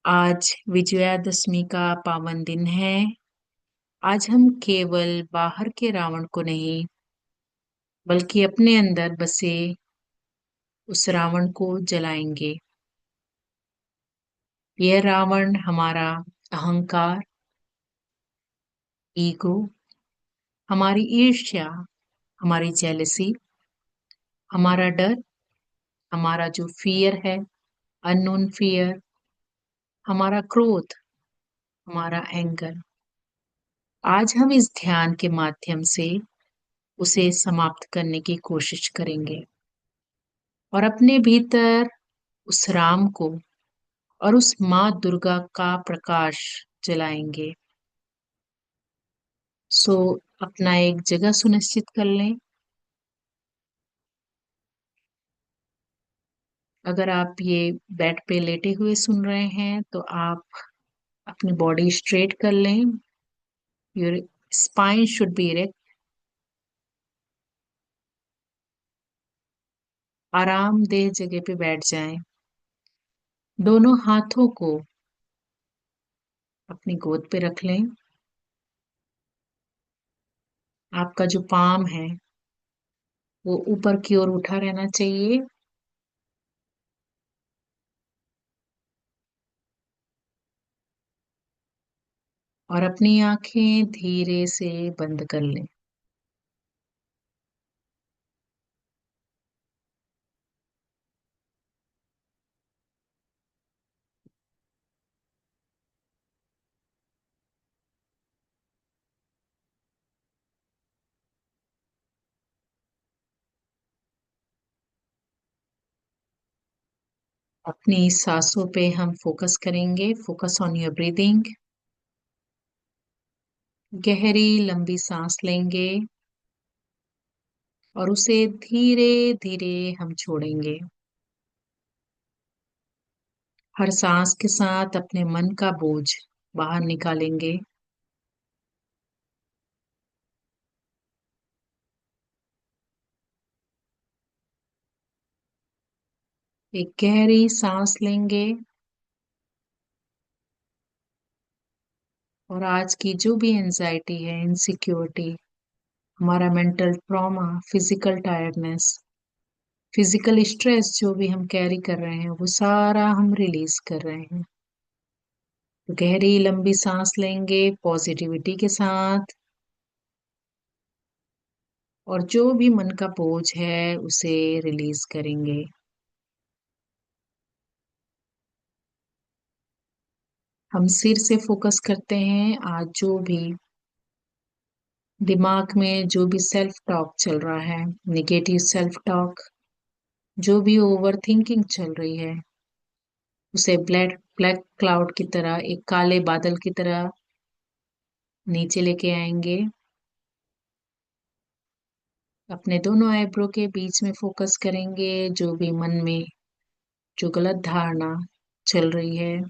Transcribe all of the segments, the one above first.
आज विजयादशमी का पावन दिन है। आज हम केवल बाहर के रावण को नहीं, बल्कि अपने अंदर बसे उस रावण को जलाएंगे। यह रावण हमारा अहंकार, ईगो, हमारी ईर्ष्या, हमारी जेलसी, हमारा डर, हमारा जो फियर है, अननोन फियर, हमारा क्रोध, हमारा एंगर। आज हम इस ध्यान के माध्यम से उसे समाप्त करने की कोशिश करेंगे और अपने भीतर उस राम को और उस माँ दुर्गा का प्रकाश जलाएंगे। सो अपना एक जगह सुनिश्चित कर लें। अगर आप ये बेड पे लेटे हुए सुन रहे हैं तो आप अपनी बॉडी स्ट्रेट कर लें। Your spine should be erect. आरामदेह जगह पे बैठ जाएं। दोनों हाथों को अपनी गोद पे रख लें। आपका जो पाम है वो ऊपर की ओर उठा रहना चाहिए। और अपनी आंखें धीरे से बंद कर लें। अपनी सांसों पे हम फोकस करेंगे। Focus on your breathing. गहरी लंबी सांस लेंगे और उसे धीरे धीरे हम छोड़ेंगे। हर सांस के साथ अपने मन का बोझ बाहर निकालेंगे। एक गहरी सांस लेंगे और आज की जो भी एंजाइटी है, इनसिक्योरिटी, हमारा mental trauma, physical tiredness, physical stress जो भी हम कैरी कर रहे हैं वो सारा हम रिलीज कर रहे हैं। तो गहरी लंबी सांस लेंगे पॉजिटिविटी के साथ और जो भी मन का बोझ है उसे रिलीज करेंगे। हम सिर से फोकस करते हैं। आज जो भी दिमाग में जो भी सेल्फ टॉक चल रहा है, निगेटिव सेल्फ टॉक, जो भी ओवर थिंकिंग चल रही है, उसे ब्लैक ब्लैक क्लाउड की तरह, एक काले बादल की तरह नीचे लेके आएंगे। अपने दोनों आईब्रो के बीच में फोकस करेंगे। जो भी मन में जो गलत धारणा चल रही है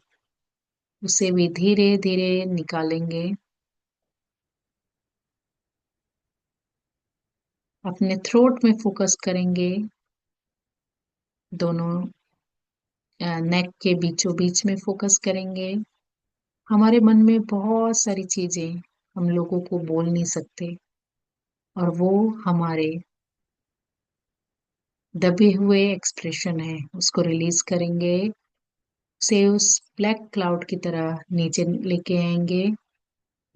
उसे भी धीरे धीरे निकालेंगे। अपने थ्रोट में फोकस करेंगे। दोनों नेक के बीचों बीच में फोकस करेंगे। हमारे मन में बहुत सारी चीजें हम लोगों को बोल नहीं सकते और वो हमारे दबे हुए एक्सप्रेशन है, उसको रिलीज करेंगे। उसे उस ब्लैक क्लाउड की तरह नीचे लेके आएंगे।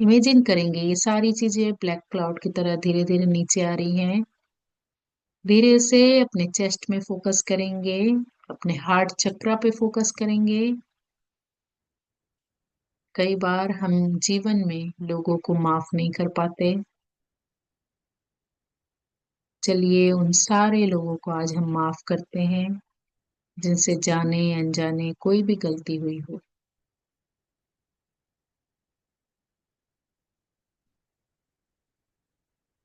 इमेजिन करेंगे ये सारी चीजें ब्लैक क्लाउड की तरह धीरे धीरे नीचे आ रही हैं। धीरे से अपने चेस्ट में फोकस करेंगे। अपने हार्ट चक्रा पे फोकस करेंगे। कई बार हम जीवन में लोगों को माफ नहीं कर पाते। चलिए उन सारे लोगों को आज हम माफ करते हैं जिनसे जाने अनजाने कोई भी गलती हुई हो।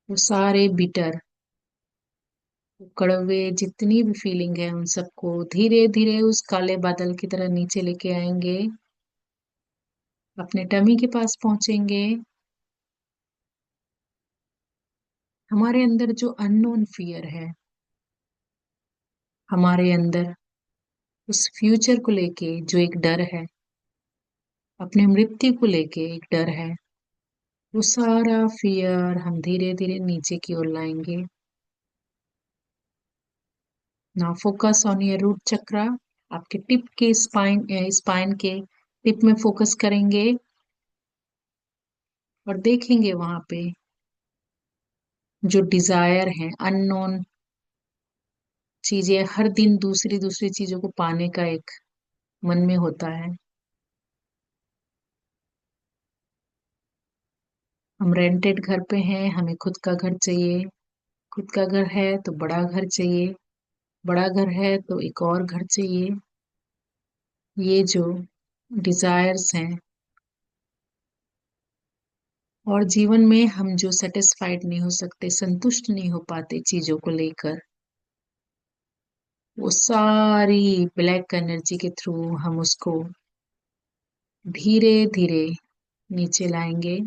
वो सारे बिटर, कड़वे जितनी भी फीलिंग है उन सबको धीरे धीरे उस काले बादल की तरह नीचे लेके आएंगे। अपने टमी के पास पहुंचेंगे। हमारे अंदर जो अननोन फियर है, हमारे अंदर उस फ्यूचर को लेके जो एक डर है, अपने मृत्यु को लेके एक डर है। वो सारा फियर हम धीरे धीरे नीचे की ओर लाएंगे। Now focus on your root chakra. आपके टिप के स्पाइन के टिप में फोकस करेंगे और देखेंगे वहां पे जो डिजायर है, अननोन चीजें, हर दिन दूसरी दूसरी चीजों को पाने का एक मन में होता है। हम रेंटेड घर पे हैं, हमें खुद का घर चाहिए। खुद का घर है तो बड़ा घर चाहिए। बड़ा घर है तो एक और घर चाहिए। ये जो डिजायर्स हैं, और जीवन में हम जो सेटिस्फाइड नहीं हो सकते, संतुष्ट नहीं हो पाते चीजों को लेकर, वो सारी ब्लैक एनर्जी के थ्रू हम उसको धीरे धीरे नीचे लाएंगे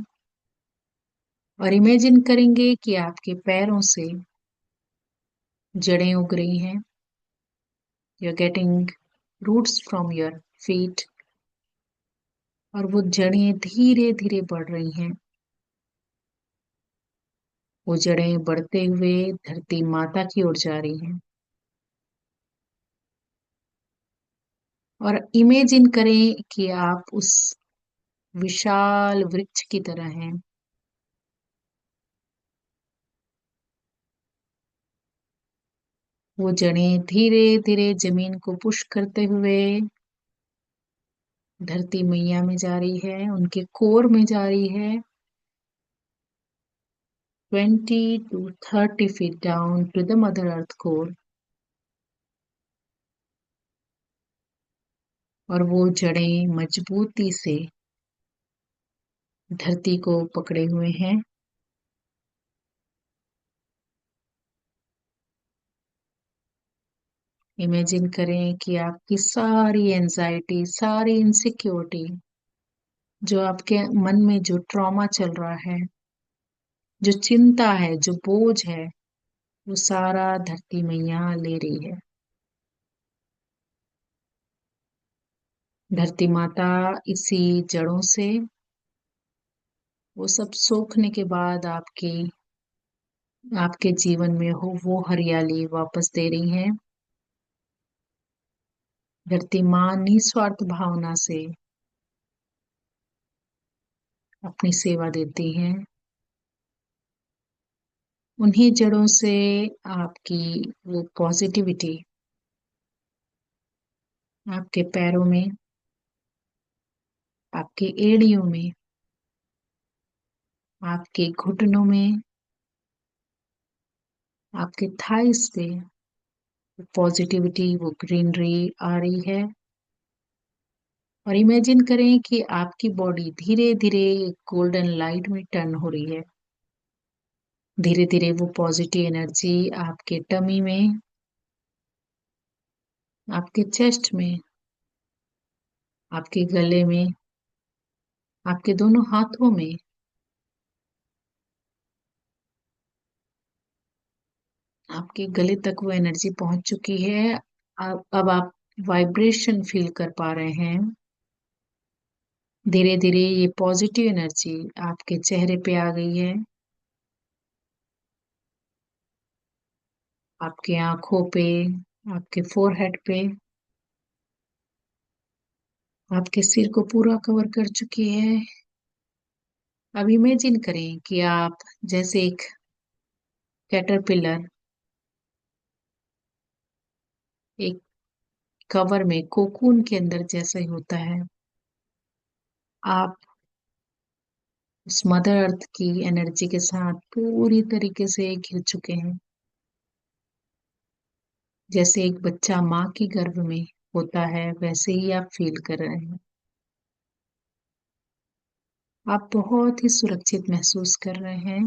और इमेजिन करेंगे कि आपके पैरों से जड़ें उग रही हैं। You are getting roots from your feet, और वो जड़ें धीरे धीरे बढ़ रही हैं। वो जड़ें बढ़ते हुए धरती माता की ओर जा रही हैं। और इमेजिन करें कि आप उस विशाल वृक्ष की तरह हैं। वो जड़ें धीरे धीरे जमीन को पुश करते हुए धरती मैया में जा रही है, उनके कोर में जा रही है, 20 to 30 feet down to the mother earth core. और वो जड़ें मजबूती से धरती को पकड़े हुए हैं। इमेजिन करें कि आपकी सारी एंजाइटी, सारी इनसिक्योरिटी, जो आपके मन में जो ट्रॉमा चल रहा है, जो चिंता है, जो बोझ है, वो सारा धरती मैया ले रही है। धरती माता इसी जड़ों से वो सब सोखने के बाद आपके जीवन में हो वो हरियाली वापस दे रही हैं। धरती माँ निस्वार्थ भावना से अपनी सेवा देती हैं। उन्हीं जड़ों से आपकी वो पॉजिटिविटी आपके पैरों में, आपके एड़ियों में, आपके घुटनों में, आपके थाइस पे पॉजिटिविटी, वो ग्रीनरी आ रही है। और इमेजिन करें कि आपकी बॉडी धीरे धीरे गोल्डन लाइट में टर्न हो रही है। धीरे धीरे वो पॉजिटिव एनर्जी आपके टमी में, आपके चेस्ट में, आपके गले में, आपके दोनों हाथों में, आपके गले तक वो एनर्जी पहुंच चुकी है। अब आप वाइब्रेशन फील कर पा रहे हैं। धीरे धीरे ये पॉजिटिव एनर्जी आपके चेहरे पे आ गई है, आपके आंखों पे, आपके फोरहेड पे, आपके सिर को पूरा कवर कर चुकी है। अब इमेजिन करें कि आप जैसे एक कैटरपिलर एक कवर में, कोकून के अंदर जैसा ही होता है, आप उस मदर अर्थ की एनर्जी के साथ पूरी तरीके से घिर चुके हैं। जैसे एक बच्चा माँ की गर्भ में होता है, वैसे ही आप फील कर रहे हैं। आप बहुत ही सुरक्षित महसूस कर रहे हैं।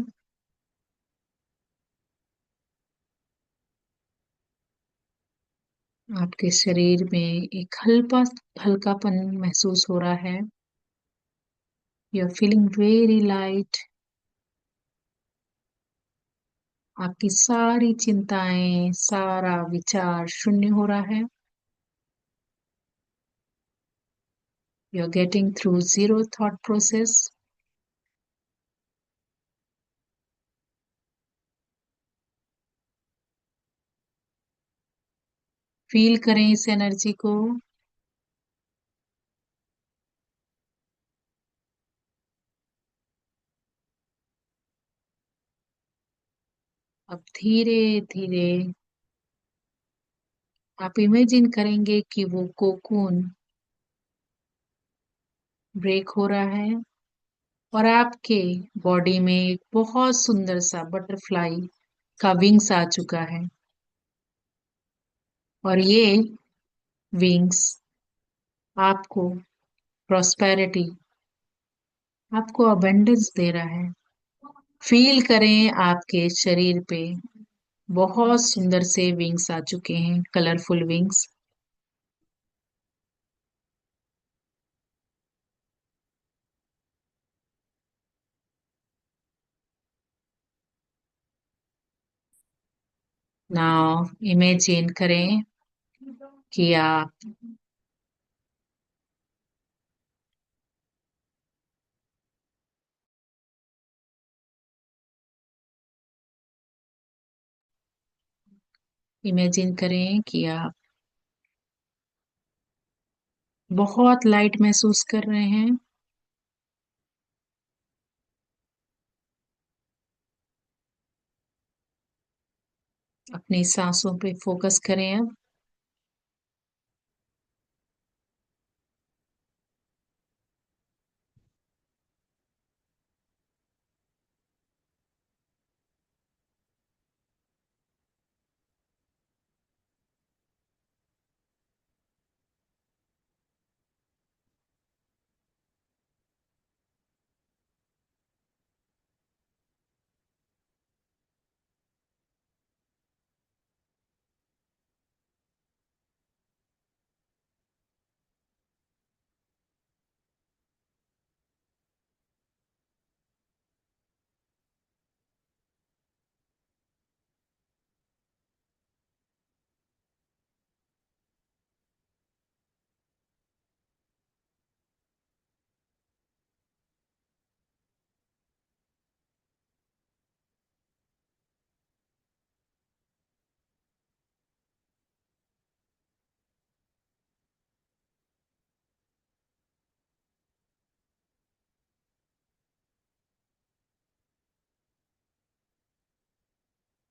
आपके शरीर में एक हल्कापन महसूस हो रहा है। You are feeling very light. आपकी सारी चिंताएं, सारा विचार शून्य हो रहा है। You're getting through zero thought process. Feel करें इस एनर्जी को। अब धीरे धीरे आप इमेजिन करेंगे कि वो कोकून ब्रेक हो रहा है और आपके बॉडी में एक बहुत सुंदर सा बटरफ्लाई का विंग्स आ चुका है। और ये विंग्स आपको प्रॉस्पेरिटी, आपको अबंडेंस दे रहा है। फील करें आपके शरीर पे बहुत सुंदर से विंग्स आ चुके हैं, कलरफुल विंग्स। नाउ इमेजिन करें कि आप इमेजिन करें कि आप बहुत लाइट महसूस कर रहे हैं। अपनी सांसों पे फोकस करें अब।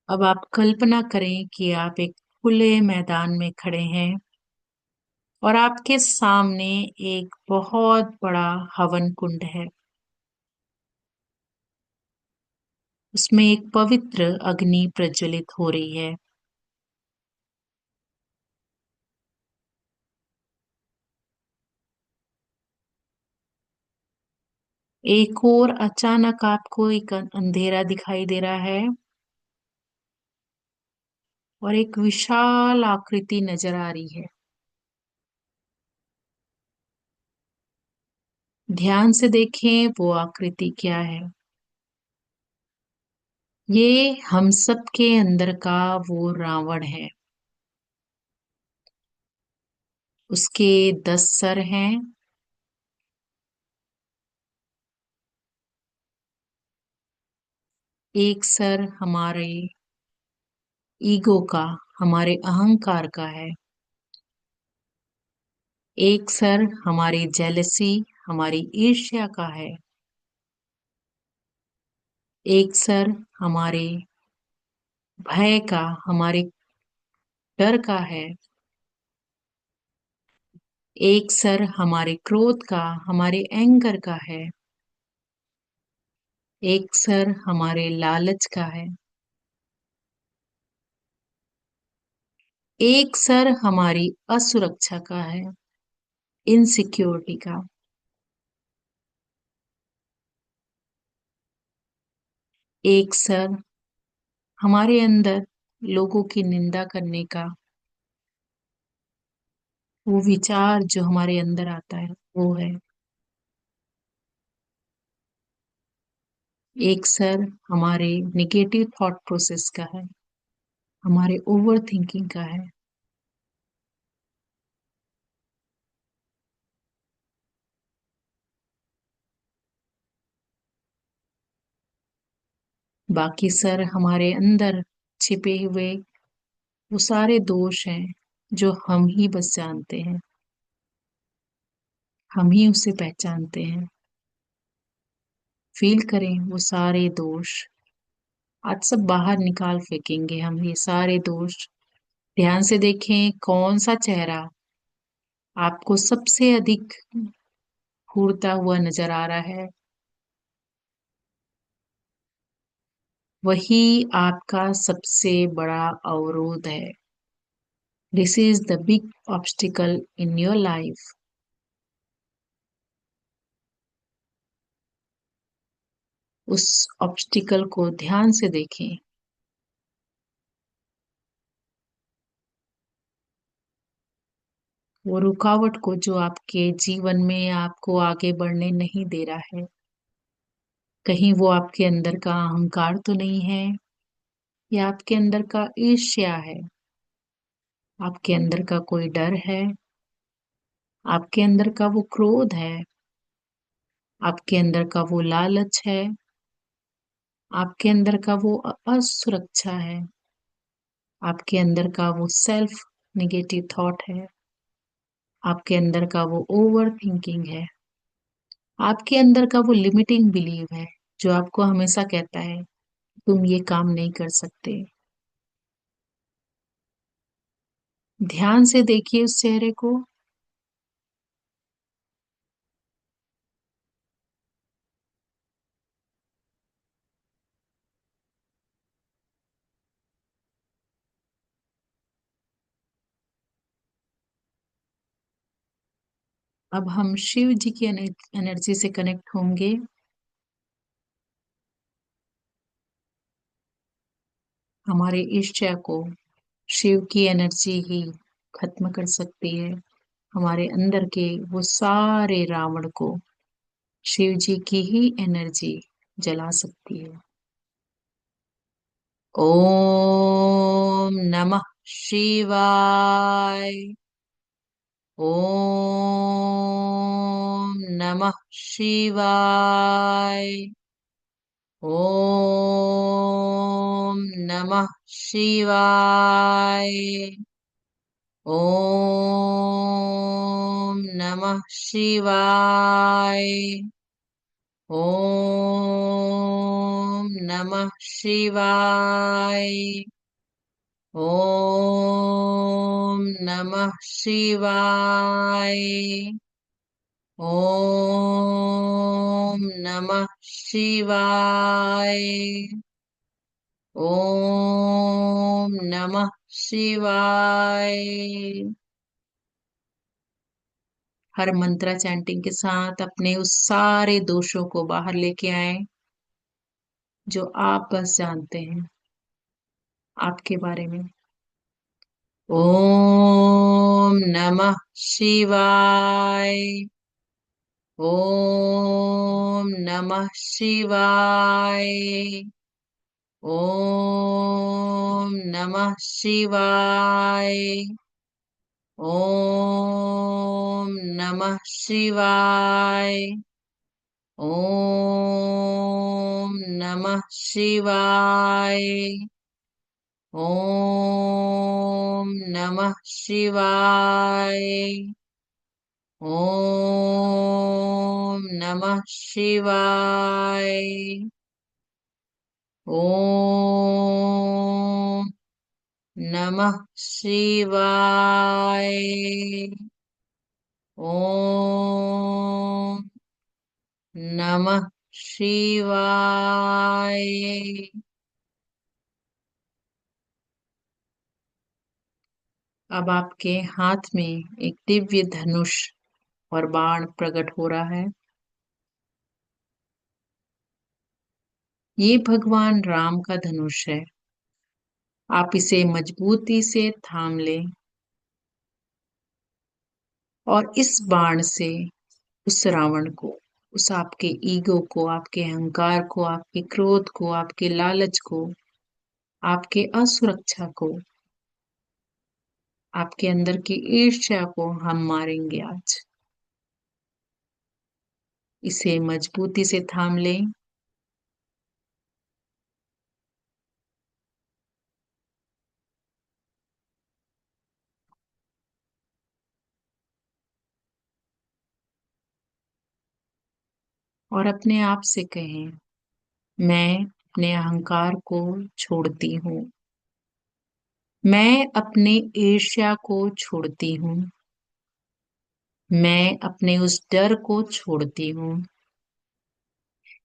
अब आप कल्पना करें कि आप एक खुले मैदान में खड़े हैं और आपके सामने एक बहुत बड़ा हवन कुंड है। उसमें एक पवित्र अग्नि प्रज्वलित हो रही है। एक और अचानक आपको एक अंधेरा दिखाई दे रहा है और एक विशाल आकृति नजर आ रही है। ध्यान से देखें वो आकृति क्या है। ये हम सब के अंदर का वो रावण है। उसके 10 सर हैं। एक सर हमारे ईगो का, हमारे अहंकार का है। एक सर हमारी जेलसी, हमारी ईर्ष्या का है। एक सर हमारे भय का, हमारे डर का है। एक सर हमारे क्रोध का, हमारे एंगर का है। एक सर हमारे लालच का है। एक सर हमारी असुरक्षा का है, इनसिक्योरिटी का। एक सर हमारे अंदर लोगों की निंदा करने का वो विचार जो हमारे अंदर आता है वो है। एक सर हमारे निगेटिव थॉट प्रोसेस का है, हमारे ओवर थिंकिंग का है। बाकी सर हमारे अंदर छिपे हुए वो सारे दोष हैं जो हम ही बस जानते हैं, हम ही उसे पहचानते हैं। फील करें वो सारे दोष। आज सब बाहर निकाल फेंकेंगे हम ये सारे दोष। ध्यान से देखें कौन सा चेहरा आपको सबसे अधिक घूरता हुआ नजर आ रहा है। वही आपका सबसे बड़ा अवरोध है। This is the big obstacle in your life. उस ऑब्स्टिकल को ध्यान से देखें। वो रुकावट को जो आपके जीवन में आपको आगे बढ़ने नहीं दे रहा है। कहीं वो आपके अंदर का अहंकार तो नहीं है, या आपके अंदर का ईर्ष्या है, आपके अंदर का कोई डर है, आपके अंदर का वो क्रोध है, आपके अंदर का वो लालच है, आपके अंदर का वो असुरक्षा है, आपके अंदर का वो सेल्फ निगेटिव थॉट है, आपके अंदर का वो ओवर थिंकिंग है, आपके अंदर का वो लिमिटिंग बिलीव है जो आपको हमेशा कहता है तुम ये काम नहीं कर सकते। ध्यान से देखिए उस चेहरे को। अब हम शिव जी की एनर्जी से कनेक्ट होंगे। हमारे ईर्ष्या को शिव की एनर्जी ही खत्म कर सकती है। हमारे अंदर के वो सारे रावण को शिव जी की ही एनर्जी जला सकती है। ओम नमः शिवाय। ओम नमः शिवाय। ओम नमः शिवाय। ओम नमः शिवाय। ओम नमः शिवाय। ओम नमः शिवाय। ओम नमः शिवाय। ओम नमः शिवाय। हर मंत्रा चैंटिंग के साथ अपने उस सारे दोषों को बाहर लेके आए जो आप बस जानते हैं आपके बारे में। ओम नमः शिवाय। ओम नमः शिवाय। ओम नमः शिवाय। ओम नमः शिवाय। ओम नमः शिवाय। ओम नमः शिवाय। ओम नमः शिवाय। ओम नमः शिवाय। ओम नमः शिवाय। अब आपके हाथ में एक दिव्य धनुष और बाण प्रकट हो रहा है। ये भगवान राम का धनुष है। आप इसे मजबूती से थाम लें और इस बाण से उस रावण को, उस आपके ईगो को, आपके अहंकार को, आपके क्रोध को, आपके लालच को, आपके असुरक्षा को, आपके अंदर की ईर्ष्या को हम मारेंगे आज। इसे मजबूती से थाम लें और अपने आप से कहें, मैं अपने अहंकार को छोड़ती हूँ। मैं अपने ईर्ष्या को छोड़ती हूँ। मैं अपने उस डर को छोड़ती हूँ।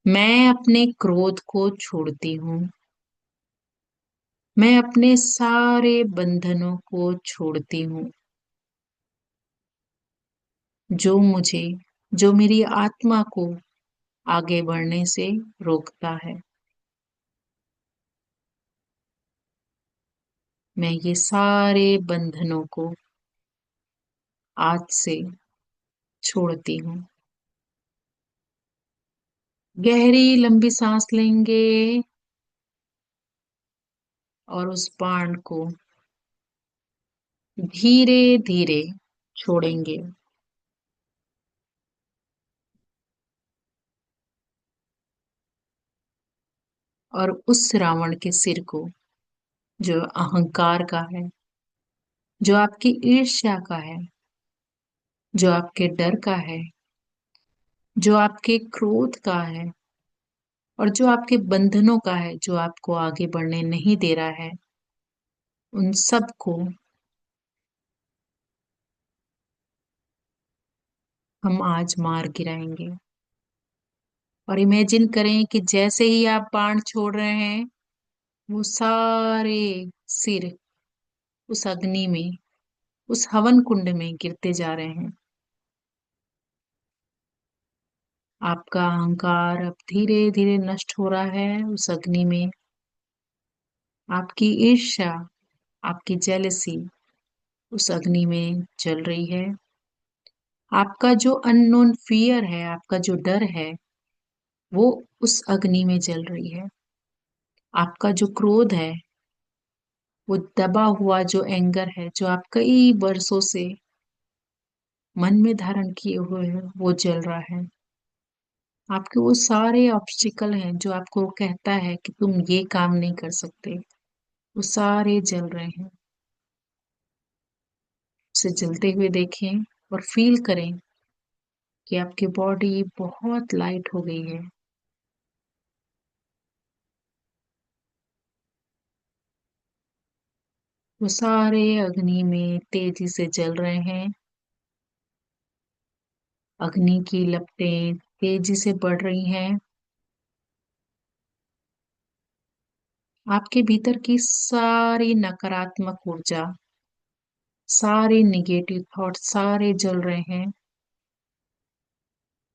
मैं अपने क्रोध को छोड़ती हूँ। मैं अपने सारे बंधनों को छोड़ती हूँ जो मुझे, जो मेरी आत्मा को आगे बढ़ने से रोकता है। मैं ये सारे बंधनों को आज से छोड़ती हूँ। गहरी लंबी सांस लेंगे और उस बाण को धीरे धीरे छोड़ेंगे। और उस रावण के सिर को, जो अहंकार का है, जो आपकी ईर्ष्या का है, जो आपके डर का है, जो आपके क्रोध का है, और जो आपके बंधनों का है, जो आपको आगे बढ़ने नहीं दे रहा है, उन सब को हम आज मार गिराएंगे। और इमेजिन करें कि जैसे ही आप बाण छोड़ रहे हैं, वो सारे सिर उस अग्नि में, उस हवन कुंड में गिरते जा रहे हैं। आपका अहंकार अब धीरे धीरे नष्ट हो रहा है उस अग्नि में। आपकी ईर्ष्या, आपकी जेलसी उस अग्नि में जल रही है। आपका जो अननोन फियर है, आपका जो डर है, वो उस अग्नि में जल रही है। आपका जो क्रोध है, वो दबा हुआ जो एंगर है, जो आप कई वर्षों से मन में धारण किए हुए हैं, वो जल रहा है। आपके वो सारे ऑब्स्टिकल हैं जो आपको कहता है कि तुम ये काम नहीं कर सकते, वो सारे जल रहे हैं। उसे जलते हुए देखें और फील करें कि आपकी बॉडी बहुत लाइट हो गई है। वो सारे अग्नि में तेजी से जल रहे हैं। अग्नि की लपटें तेजी से बढ़ रही हैं। आपके भीतर की सारी नकारात्मक ऊर्जा, सारे निगेटिव थॉट सारे जल रहे हैं।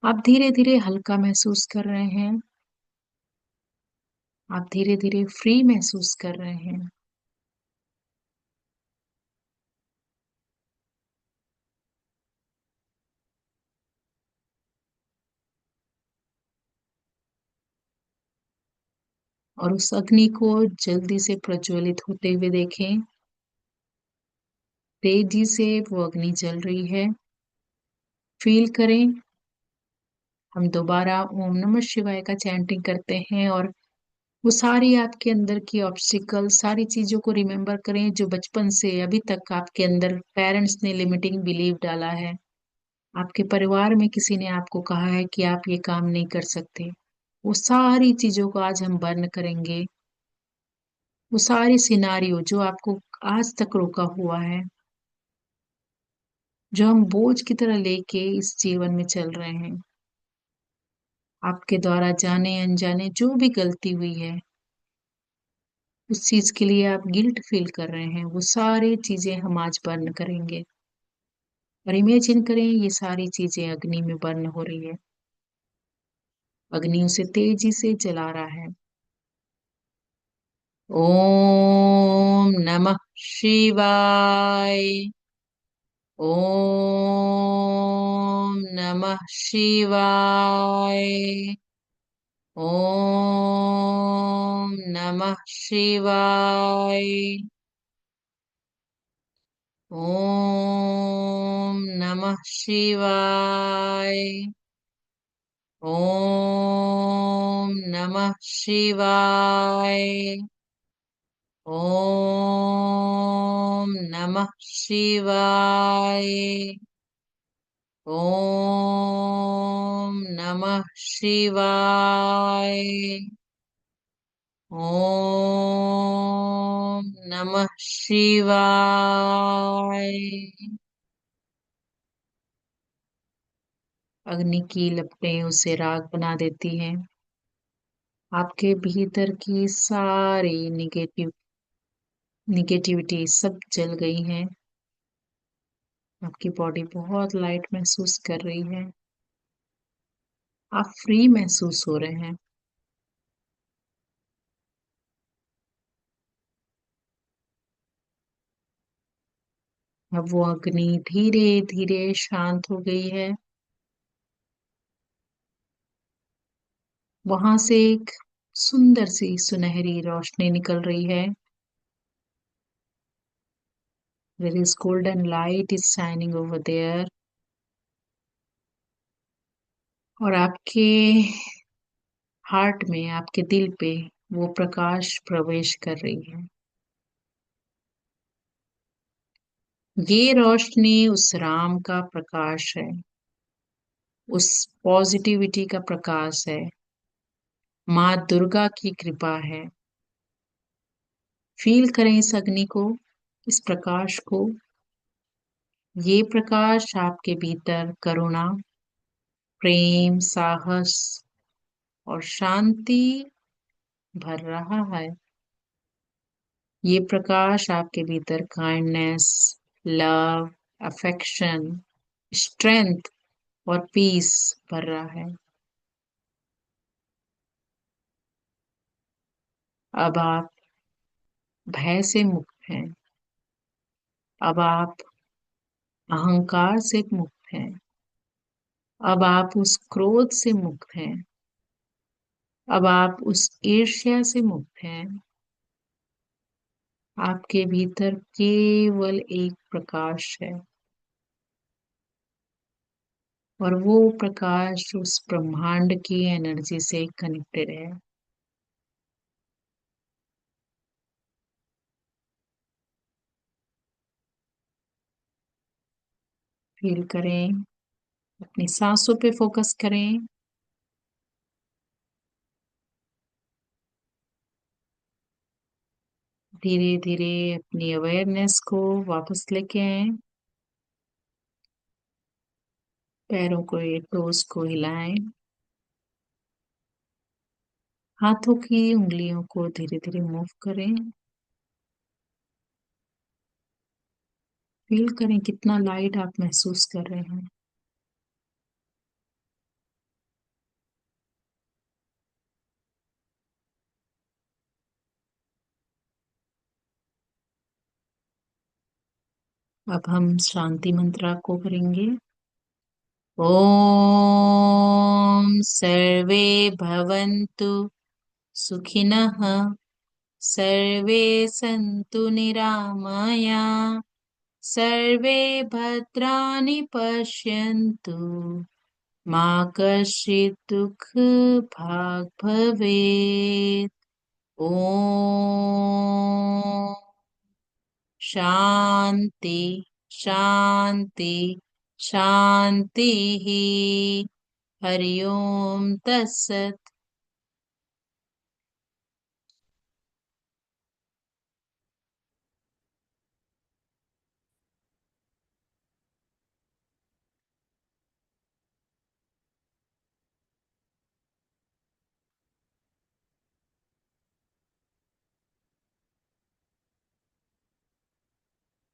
आप धीरे धीरे हल्का महसूस कर रहे हैं। आप धीरे धीरे फ्री महसूस कर रहे हैं। और उस अग्नि को जल्दी से प्रज्वलित होते हुए देखें। तेजी से वो अग्नि जल रही है। फील करें। हम दोबारा ओम नमः शिवाय का चैंटिंग करते हैं और वो सारी आपके अंदर की ऑब्स्टिकल, सारी चीजों को रिमेम्बर करें जो बचपन से अभी तक आपके अंदर पेरेंट्स ने लिमिटिंग बिलीव डाला है। आपके परिवार में किसी ने आपको कहा है कि आप ये काम नहीं कर सकते। वो सारी चीजों को आज हम बर्न करेंगे। वो सारी सिनारियो जो आपको आज तक रोका हुआ है, जो हम बोझ की तरह लेके इस जीवन में चल रहे हैं, आपके द्वारा जाने अनजाने जो भी गलती हुई है, उस चीज के लिए आप गिल्ट फील कर रहे हैं, वो सारी चीजें हम आज बर्न करेंगे। और इमेजिन करें ये सारी चीजें अग्नि में बर्न हो रही है। अग्नि उसे तेजी से जला रहा है। ओम नमः शिवाय। ओम नमः शिवाय। ओम नमः शिवाय। ओम नमः शिवाय। ओम नमः शिवाय। ओम नमः शिवाय। ओम नमः शिवाय। ओम नमः शिवाय। अग्नि की लपटें उसे राख बना देती हैं। आपके भीतर की सारी निगेटिविटी सब जल गई है। आपकी बॉडी बहुत लाइट महसूस कर रही है। आप फ्री महसूस हो रहे हैं। अब वो अग्नि धीरे धीरे शांत हो गई है। वहां से एक सुंदर सी सुनहरी रोशनी निकल रही है। There is golden light is shining over there। और आपके हार्ट में, आपके दिल पे वो प्रकाश प्रवेश कर रही है। ये रोशनी उस राम का प्रकाश है, उस पॉजिटिविटी का प्रकाश है, माँ दुर्गा की कृपा है। फील करें इस अग्नि को, इस प्रकाश को। ये प्रकाश आपके भीतर करुणा, प्रेम, साहस और शांति भर रहा है। ये प्रकाश आपके भीतर काइंडनेस, लव, अफेक्शन, स्ट्रेंथ और पीस भर रहा है। अब आप भय से मुक्त हैं। अब आप अहंकार से मुक्त हैं। अब आप उस क्रोध से मुक्त हैं। अब आप उस ईर्ष्या से मुक्त हैं। आपके भीतर केवल एक प्रकाश है, और वो प्रकाश उस ब्रह्मांड की एनर्जी से कनेक्टेड है। फील करें, अपनी सांसों पे फोकस करें। धीरे धीरे अपनी अवेयरनेस को वापस लेके आए। पैरों को, एक टोस को हिलाएं। हाथों की उंगलियों को धीरे धीरे मूव करें। फील करें कितना लाइट आप महसूस कर रहे हैं। अब हम शांति मंत्रा को करेंगे। ओम सर्वे भवन्तु सुखिनः, सर्वे सन्तु निरामया, सर्वे भद्राणि पश्यन्तु, मा कश्चित् दुःख भाग् भवेत्। ओम शांति शांति शांति ही। हरिओम तत्सत।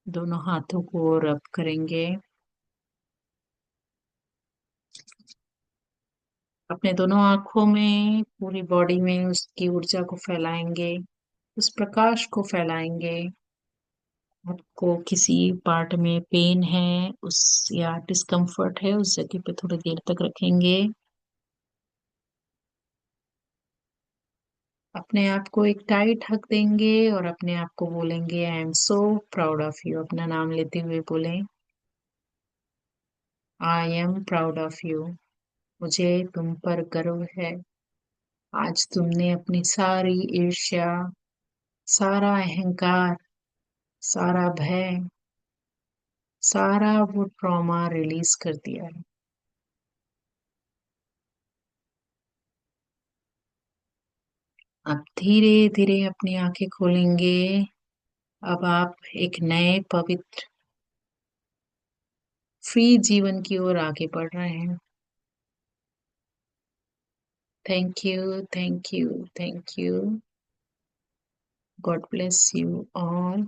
दोनों हाथों को रब करेंगे। अपने दोनों आंखों में, पूरी बॉडी में उसकी ऊर्जा को फैलाएंगे, उस प्रकाश को फैलाएंगे। आपको किसी पार्ट में पेन है उस, या डिस्कम्फर्ट है, उस जगह पे थोड़ी देर तक रखेंगे। अपने आप को एक टाइट हक देंगे और अपने आप को बोलेंगे, I am so proud of you. अपना नाम लेते हुए बोलें, I am proud of you. मुझे तुम पर गर्व है। आज तुमने अपनी सारी ईर्ष्या, सारा अहंकार, सारा भय, सारा वो ट्रॉमा रिलीज कर दिया है। अब धीरे धीरे अपनी आंखें खोलेंगे। अब आप एक नए पवित्र फ्री जीवन की ओर आगे बढ़ रहे हैं। Thank you, thank you, thank you. God bless you all.